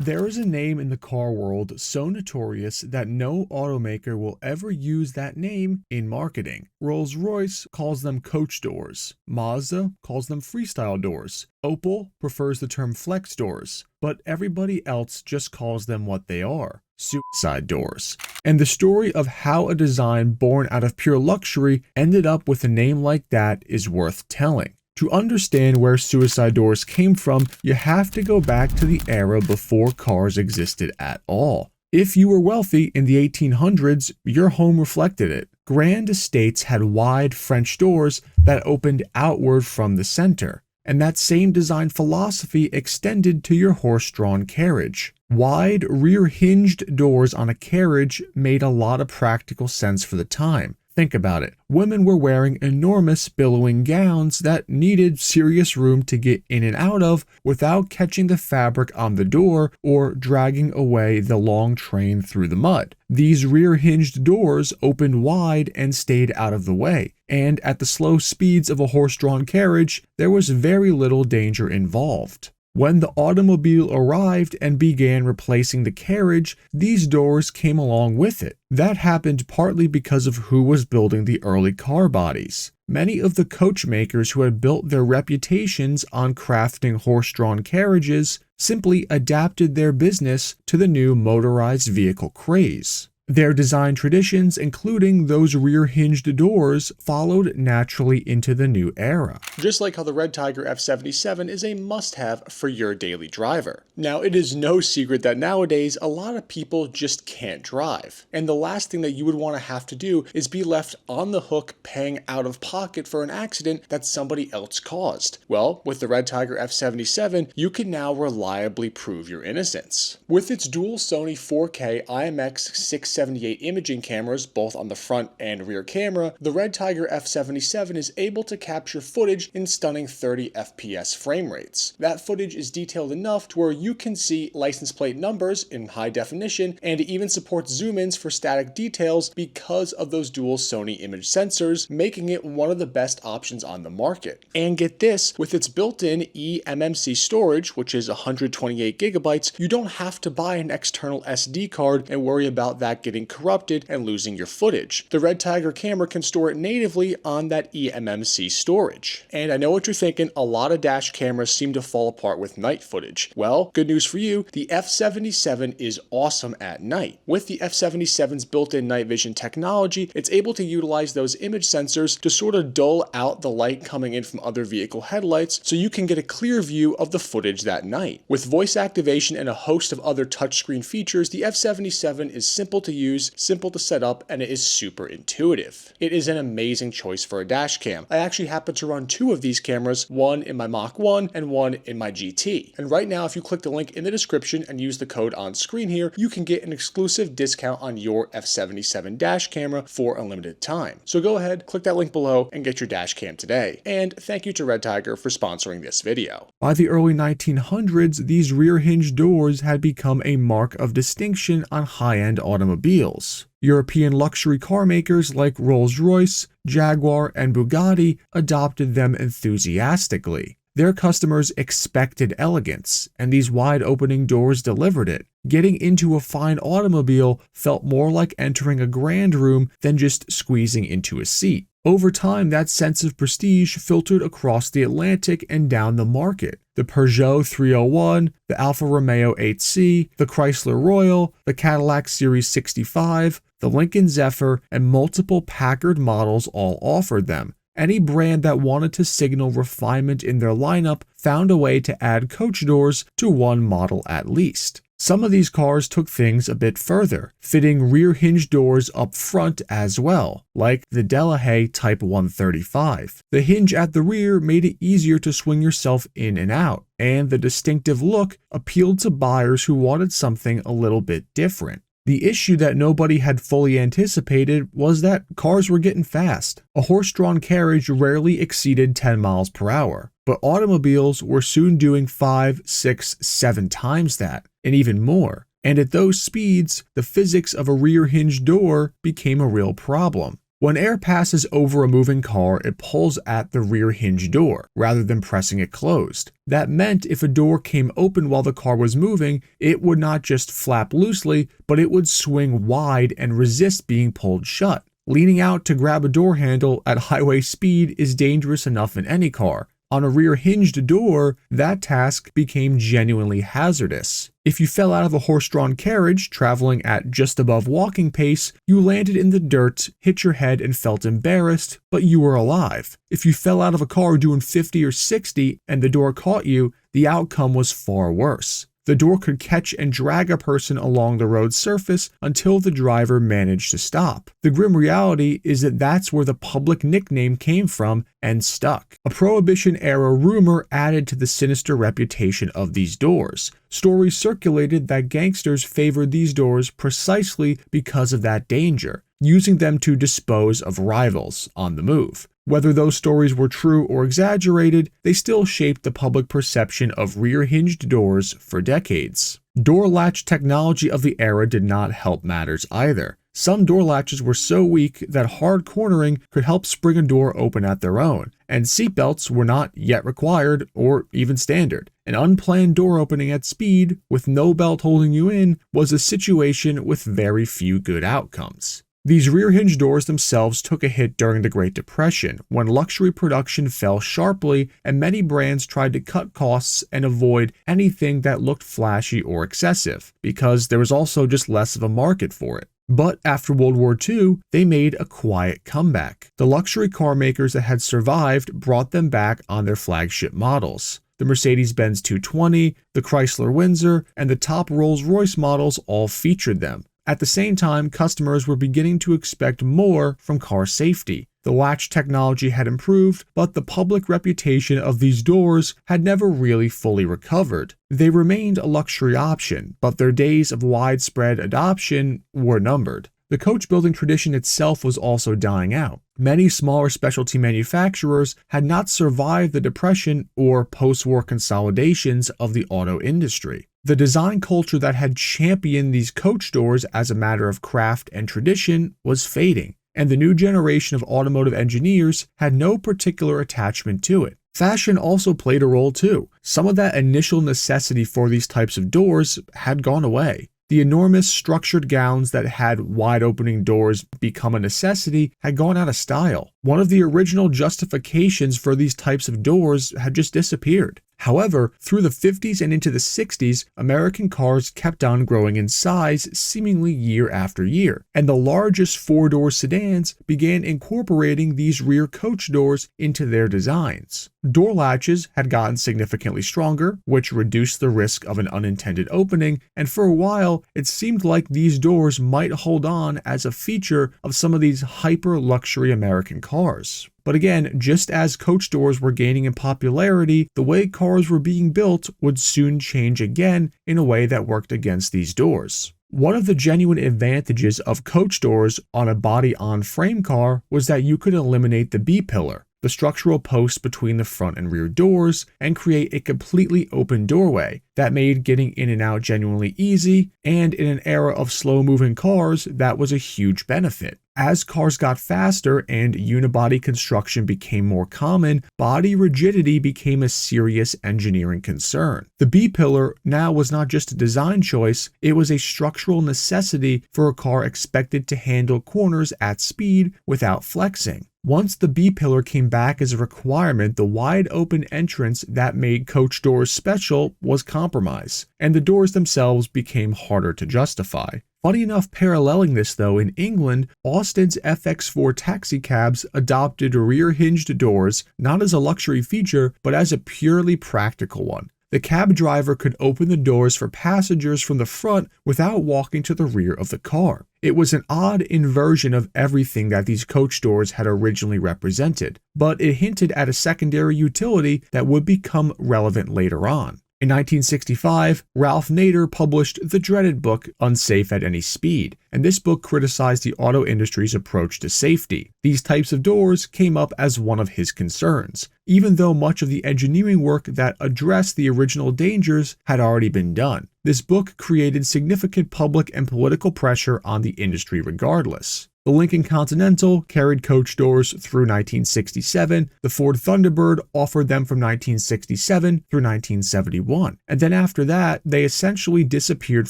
There is a name in the car world so notorious that no automaker will ever use that name in marketing. Rolls-Royce calls them coach doors. Mazda calls them freestyle doors. Opel prefers the term flex doors, but everybody else just calls them what they are: suicide doors. And the story of how a design born out of pure luxury ended up with a name like that is worth telling. To understand where suicide doors came from, you have to go back to the era before cars existed at all. If you were wealthy in the 1800s, your home reflected it. Grand estates had wide French doors that opened outward from the center, and that same design philosophy extended to your horse-drawn carriage. Wide, rear-hinged doors on a carriage made a lot of practical sense for the time. Think about it. Women were wearing enormous billowing gowns that needed serious room to get in and out of without catching the fabric on the door or dragging away the long train through the mud. These rear-hinged doors opened wide and stayed out of the way, and at the slow speeds of a horse-drawn carriage, there was very little danger involved. When the automobile arrived and began replacing the carriage, these doors came along with it. That happened partly because of who was building the early car bodies. Many of the coach makers who had built their reputations on crafting horse-drawn carriages simply adapted their business to the new motorized vehicle craze. Their design traditions, including those rear-hinged doors, followed naturally into the new era. Just like how the Redtiger F77 is a must-have for your daily driver. Now, it is no secret that nowadays a lot of people just can't drive. And the last thing that you would want to have to do is be left on the hook paying out of pocket for an accident that somebody else caused. Well, with the Redtiger F77, you can now reliably prove your innocence. With its dual Sony 4K IMX678 imaging cameras, both on the front and rear camera, the Redtiger F77 is able to capture footage in stunning 30 FPS frame rates. That footage is detailed enough to where you can see license plate numbers in high definition, and it even supports zoom-ins for static details because of those dual Sony image sensors, making it one of the best options on the market. And get this, with its built-in eMMC storage, which is 128 gigabytes, you don't have to buy an external SD card and worry about that getting corrupted and losing your footage. The Redtiger camera can store it natively on that eMMC storage. And I know what you're thinking, a lot of dash cameras seem to fall apart with night footage. Well, good news for you, the F77 is awesome at night. With the F77's built-in night vision technology, it's able to utilize those image sensors to sort of dull out the light coming in from other vehicle headlights so you can get a clear view of the footage that night. With voice activation and a host of other touchscreen features, the F77 is simple to use, simple to set up, and it is super intuitive. It is an amazing choice for a dash cam. I actually happen to run two of these cameras, one in my Mach 1 and one in my GT. And right now, if you click the link in the description and use the code on screen here, you can get an exclusive discount on your F77 dash camera for a limited time. So go ahead, click that link below and get your dash cam today. And thank you to Redtiger for sponsoring this video. By the early 1900s, these rear-hinged doors had become a mark of distinction on high-end automobiles. European luxury car makers like Rolls-Royce, Jaguar, and Bugatti adopted them enthusiastically. Their customers expected elegance, and these wide-opening doors delivered it. Getting into a fine automobile felt more like entering a grand room than just squeezing into a seat. Over time, that sense of prestige filtered across the Atlantic and down the market. The Peugeot 301, the Alfa Romeo 8C, the Chrysler Royal, the Cadillac Series 65, the Lincoln Zephyr, and multiple Packard models all offered them. Any brand that wanted to signal refinement in their lineup found a way to add coach doors to one model at least. Some of these cars took things a bit further, fitting rear-hinged doors up front as well, like the Delahaye Type 135. The hinge at the rear made it easier to swing yourself in and out, and the distinctive look appealed to buyers who wanted something a little bit different. The issue that nobody had fully anticipated was that cars were getting fast. A horse-drawn carriage rarely exceeded 10 miles per hour, but automobiles were soon doing 5, 6, 7 times that, and even more. And at those speeds, the physics of a rear-hinged door became a real problem. When air passes over a moving car, it pulls at the rear hinge door rather than pressing it closed. That meant if a door came open while the car was moving, it would not just flap loosely, but it would swing wide and resist being pulled shut. Leaning out to grab a door handle at highway speed is dangerous enough in any car. On a rear-hinged door, that task became genuinely hazardous. If you fell out of a horse-drawn carriage traveling at just above walking pace, you landed in the dirt, hit your head, and felt embarrassed, but you were alive. If you fell out of a car doing 50 or 60 and the door caught you, the outcome was far worse. The door could catch and drag a person along the road's surface until the driver managed to stop. The grim reality is that that's where the public nickname came from and stuck. A Prohibition-era rumor added to the sinister reputation of these doors. Stories circulated that gangsters favored these doors precisely because of that danger, using them to dispose of rivals on the move. Whether those stories were true or exaggerated, they still shaped the public perception of rear-hinged doors for decades. Door latch technology of the era did not help matters either. Some door latches were so weak that hard cornering could help spring a door open at their own, and seatbelts were not yet required or even standard. An unplanned door opening at speed, with no belt holding you in, was a situation with very few good outcomes. These rear-hinge doors themselves took a hit during the Great Depression, when luxury production fell sharply and many brands tried to cut costs and avoid anything that looked flashy or excessive, because there was also just less of a market for it. But after World War II, they made a quiet comeback. The luxury car makers that had survived brought them back on their flagship models. The Mercedes-Benz 220, the Chrysler Windsor, and the top Rolls-Royce models all featured them. At the same time, customers were beginning to expect more from car safety. The latch technology had improved, but the public reputation of these doors had never really fully recovered. They remained a luxury option, but their days of widespread adoption were numbered. The coach building tradition itself was also dying out. Many smaller specialty manufacturers had not survived the Depression or post-war consolidations of the auto industry. The design culture that had championed these coach doors as a matter of craft and tradition was fading, and the new generation of automotive engineers had no particular attachment to it. Fashion also played a role too. Some of that initial necessity for these types of doors had gone away. The enormous structured gowns that had wide-opening doors become a necessity had gone out of style. One of the original justifications for these types of doors had just disappeared. However, through the 50s and into the 60s, American cars kept on growing in size seemingly year after year, and the largest four-door sedans began incorporating these rear coach doors into their designs. Door latches had gotten significantly stronger, which reduced the risk of an unintended opening, and for a while, it seemed like these doors might hold on as a feature of some of these hyper-luxury American cars. But again, just as coach doors were gaining in popularity, the way cars were being built would soon change again in a way that worked against these doors. One of the genuine advantages of coach doors on a body-on-frame car was that you could eliminate the B-pillar, the structural post between the front and rear doors, and create a completely open doorway that made getting in and out genuinely easy, and in an era of slow-moving cars, that was a huge benefit. As cars got faster and unibody construction became more common, body rigidity became a serious engineering concern. The B-pillar now was not just a design choice, it was a structural necessity for a car expected to handle corners at speed without flexing. Once the B-pillar came back as a requirement, the wide-open entrance that made coach doors special was compromised, and the doors themselves became harder to justify. Funny enough, paralleling this though, in England, Austin's FX4 taxicabs adopted rear-hinged doors not as a luxury feature, but as a purely practical one. The cab driver could open the doors for passengers from the front without walking to the rear of the car. It was an odd inversion of everything that these coach doors had originally represented, but it hinted at a secondary utility that would become relevant later on. In 1965, Ralph Nader published the dreaded book Unsafe at Any Speed, and this book criticized the auto industry's approach to safety. These types of doors came up as one of his concerns, even though much of the engineering work that addressed the original dangers had already been done. This book created significant public and political pressure on the industry regardless. The Lincoln Continental carried coach doors through 1967. The Ford Thunderbird offered them from 1967 through 1971. And then after that, they essentially disappeared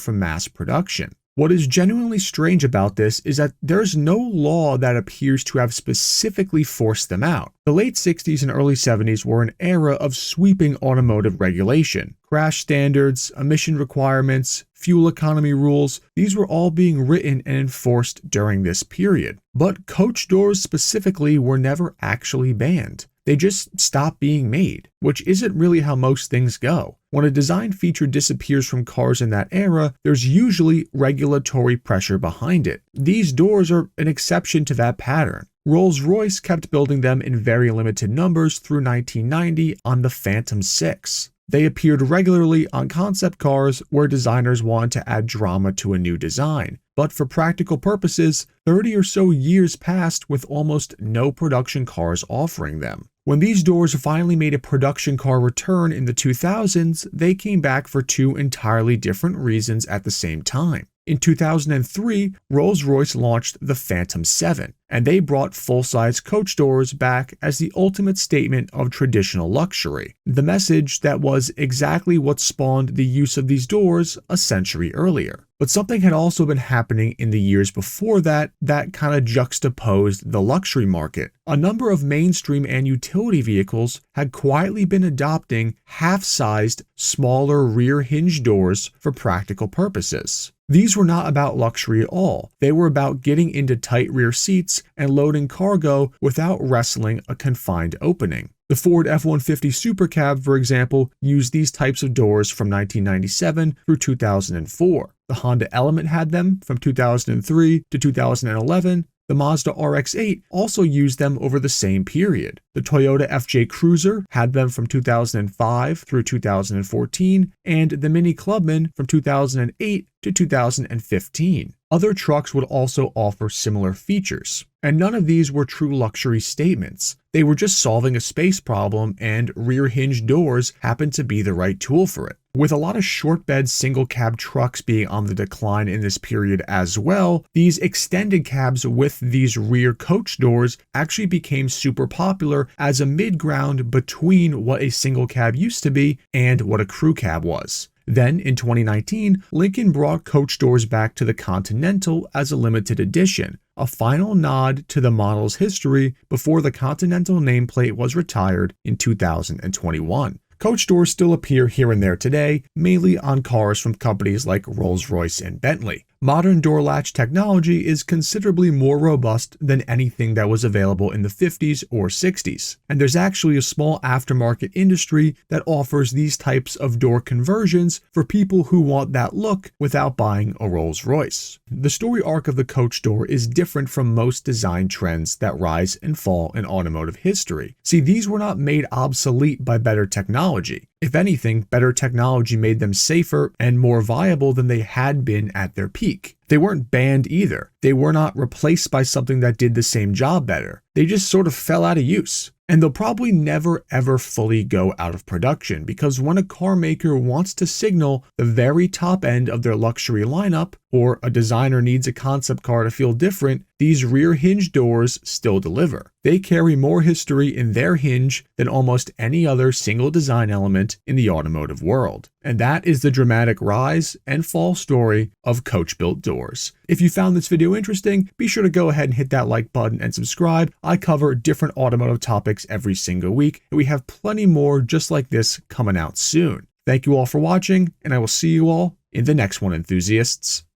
from mass production. What is genuinely strange about this is that there's no law that appears to have specifically forced them out. The late 60s and early 70s were an era of sweeping automotive regulation. Crash standards, emission requirements, fuel economy rules, these were all being written and enforced during this period. But coach doors specifically were never actually banned. They just stopped being made, which isn't really how most things go. When a design feature disappears from cars in that era, there's usually regulatory pressure behind it. These doors are an exception to that pattern. Rolls-Royce kept building them in very limited numbers through 1990 on the Phantom 6. They appeared regularly on concept cars where designers wanted to add drama to a new design. But for practical purposes, 30 or so years passed with almost no production cars offering them. When these doors finally made a production car return in the 2000s, they came back for two entirely different reasons at the same time. In 2003, Rolls-Royce launched the Phantom 7, and they brought full-size coach doors back as the ultimate statement of traditional luxury. The message that was exactly what spawned the use of these doors a century earlier. But something had also been happening in the years before that kind of juxtaposed the luxury market. A number of mainstream and utility vehicles had quietly been adopting half-sized, smaller rear-hinged doors for practical purposes. These were not about luxury at all. They were about getting into tight rear seats and loading cargo without wrestling a confined opening. The Ford F-150 Super Cab, for example, used these types of doors from 1997 through 2004. The Honda Element had them from 2003 to 2011. The Mazda RX-8 also used them over the same period. The Toyota FJ Cruiser had them from 2005 through 2014, and the Mini Clubman from 2008 to 2015. Other trucks would also offer similar features, and none of these were true luxury statements. They were just solving a space problem, and rear-hinged doors happened to be the right tool for it. With a lot of short-bed single-cab trucks being on the decline in this period as well, these extended cabs with these rear coach doors actually became super popular as a mid-ground between what a single cab used to be and what a crew cab was. Then, in 2019, Lincoln brought coach doors back to the Continental as a limited edition, a final nod to the model's history before the Continental nameplate was retired in 2021. Coach doors still appear here and there today, mainly on cars from companies like Rolls-Royce and Bentley. Modern door latch technology is considerably more robust than anything that was available in the 50s or 60s, and there's actually a small aftermarket industry that offers these types of door conversions for people who want that look without buying a Rolls-Royce. The story arc of the coach door is different from most design trends that rise and fall in automotive history. See, these were not made obsolete by better technology. If anything, better technology made them safer and more viable than they had been at their peak. They weren't banned either. They were not replaced by something that did the same job better. They just sort of fell out of use. And they'll probably never ever fully go out of production, because when a car maker wants to signal the very top end of their luxury lineup, or a designer needs a concept car to feel different, these rear hinge doors still deliver. They carry more history in their hinge than almost any other single design element in the automotive world. And that is the dramatic rise and fall story of coach-built doors. If you found this video interesting, be sure to go ahead and hit that like button and subscribe. I cover different automotive topics every single week, and we have plenty more just like this coming out soon. Thank you all for watching, and I will see you all in the next one, enthusiasts.